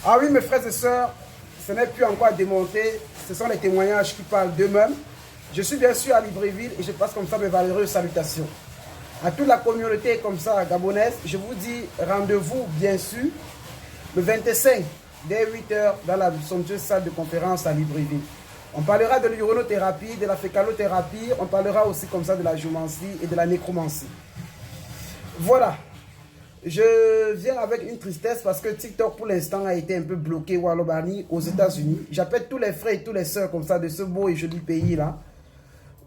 Ah oui, mes frères et sœurs, ce n'est plus encore à démonter. Ce sont les témoignages qui parlent d'eux-mêmes. Je suis bien sûr à Libreville et je passe comme ça mes valeureuses salutations. À toute la communauté comme ça gabonaise, je vous dis rendez-vous bien sûr le 25 dès 8 h dans la somptueuse salle de conférence à Libreville. On parlera de l'urinothérapie, de la fécalothérapie, on parlera aussi comme ça de la géomancie et de la nécromancie. Voilà. Je viens avec une tristesse parce que TikTok pour l'instant a été un peu bloqué Wallobani aux États-Unis. J'appelle tous les frères et tous les sœurs comme ça de ce beau et joli pays là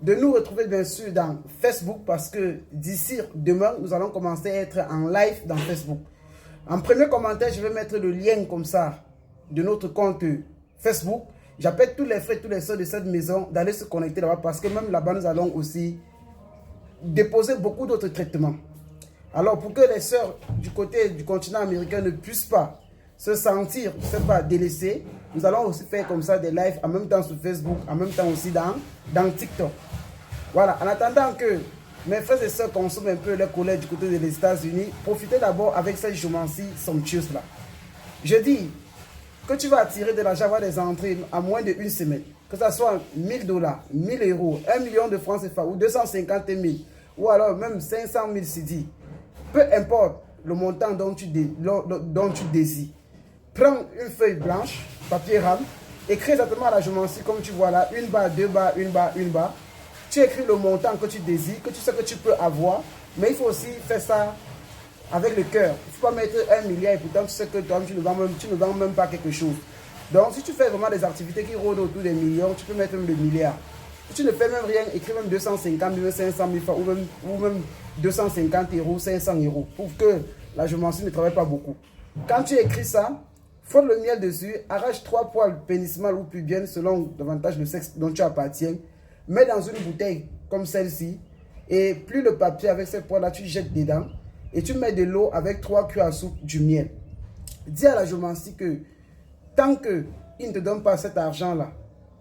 de nous retrouver bien sûr dans Facebook parce que d'ici demain nous allons commencer à être en live dans Facebook. En premier commentaire, je vais mettre le lien comme ça de notre compte Facebook. J'appelle tous les frères et tous les sœurs de cette maison d'aller se connecter là-bas parce que même là-bas nous allons aussi déposer beaucoup d'autres traitements. Alors, pour que les sœurs du côté du continent américain ne puissent pas se sentir, je ne sais pas, délaissées, nous allons aussi faire comme ça des lives en même temps sur Facebook, en même temps aussi dans TikTok. Voilà, en attendant que mes frères et sœurs consomment un peu les collègues du côté des États-Unis, profitez d'abord avec cette géomancie somptueuse-là. Je dis que tu vas attirer de l'argent, avoir des entrées en moins d'une semaine, que ce soit 1000 $, 1000 €, 1 million de francs CFA ou 250 000, ou alors même 500 000 CD. Peu importe le montant dont tu désires. Prends une feuille blanche, papier rame, écris exactement la géomancie comme tu vois là, une barre, deux barres, une barre, une barre. Tu écris le montant que tu désires, que tu sais que tu peux avoir, mais il faut aussi faire ça avec le cœur. Il ne faut pas mettre 1 milliard et pourtant tu sais que toi tu ne vends même pas quelque chose. Donc si tu fais vraiment des activités qui rôdent autour des millions, tu peux mettre même le milliard. Si tu ne fais même rien, écris même 250 000, 500 000 francs ou même 250 €, 500 € pour que la géomancie ne travaille pas beaucoup. Quand tu écris ça, frotte le miel dessus, arrache 3 poils pénismales ou pubiennes selon davantage le sexe dont tu appartiens, mets dans une bouteille comme celle-ci et plie le papier avec ces poils-là, tu jettes dedans et tu mets de l'eau avec 3 cuillères à soupe du miel. Dis à la géomancie que tant qu'il ne te donne pas cet argent-là,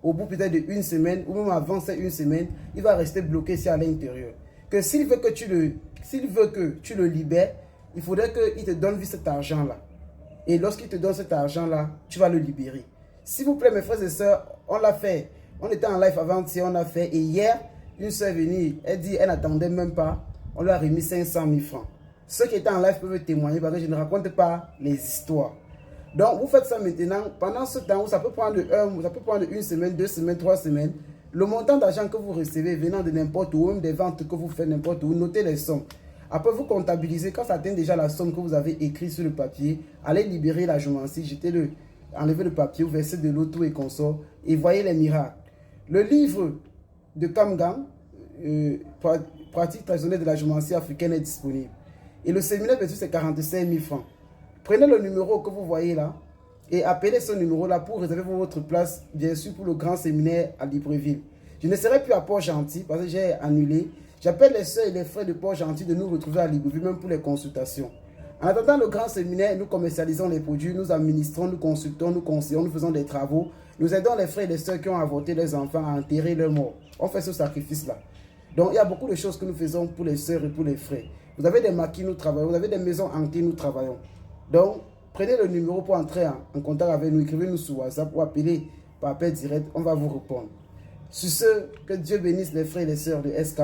au bout peut-être d'une semaine ou même avant cette une semaine, il va rester bloqué ici à l'intérieur. Que s'il veut que tu le libères, il faudrait qu'il te donne vite cet argent-là. Et lorsqu'il te donne cet argent-là, tu vas le libérer. S'il vous plaît, mes frères et sœurs, on l'a fait. On était en live avant-hier, on l'a fait. Et hier, une sœur est venue, elle dit, elle n'attendait même pas. On lui a remis 500 000 francs. Ceux qui étaient en live peuvent témoigner parce que je ne raconte pas les histoires. Donc, vous faites ça maintenant. Pendant ce temps, ça peut prendre une semaine, 2 semaines, 3 semaines. Le montant d'argent que vous recevez venant de n'importe où, même des ventes que vous faites n'importe où, notez les sommes. Après, vous comptabilisez. Quand ça atteint déjà la somme que vous avez écrite sur le papier, allez libérer la géomancie, jetez-le, enlevez le papier, vous versez de l'eau, tout et consort, et voyez les miracles. Le livre de Kamgang, pratique traditionnelle de la géomancie africaine, est disponible. Et le séminaire, c'est 45 000 francs. Prenez le numéro que vous voyez là et appelez ce numéro-là pour réserver votre place, bien sûr, pour le grand séminaire à Libreville. Je ne serai plus à Port-Gentil parce que j'ai annulé. J'appelle les soeurs et les frères de Port-Gentil de nous retrouver à Libreville, même pour les consultations. En attendant le grand séminaire, nous commercialisons les produits, nous administrons, nous consultons, nous conseillons, nous faisons des travaux. Nous aidons les frères et les sœurs qui ont avorté leurs enfants à enterrer leurs morts. On fait ce sacrifice-là. Donc, il y a beaucoup de choses que nous faisons pour les sœurs et pour les frères. Vous avez des maquis, nous travaillons. Vous avez des maisons hantées, nous travaillons. Donc, prenez le numéro pour entrer en contact avec nous. Écrivez-nous sur WhatsApp ou appelez par appel direct. On va vous répondre. Sur ce, que Dieu bénisse les frères et les sœurs de SK.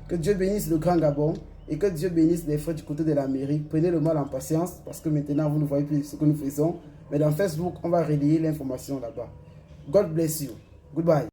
Que Dieu bénisse le Grand Gabon. Et que Dieu bénisse les frères du côté de l'Amérique. Prenez le mal en patience parce que maintenant, vous ne voyez plus ce que nous faisons. Mais dans Facebook, on va relayer l'information là-bas. God bless you. Goodbye.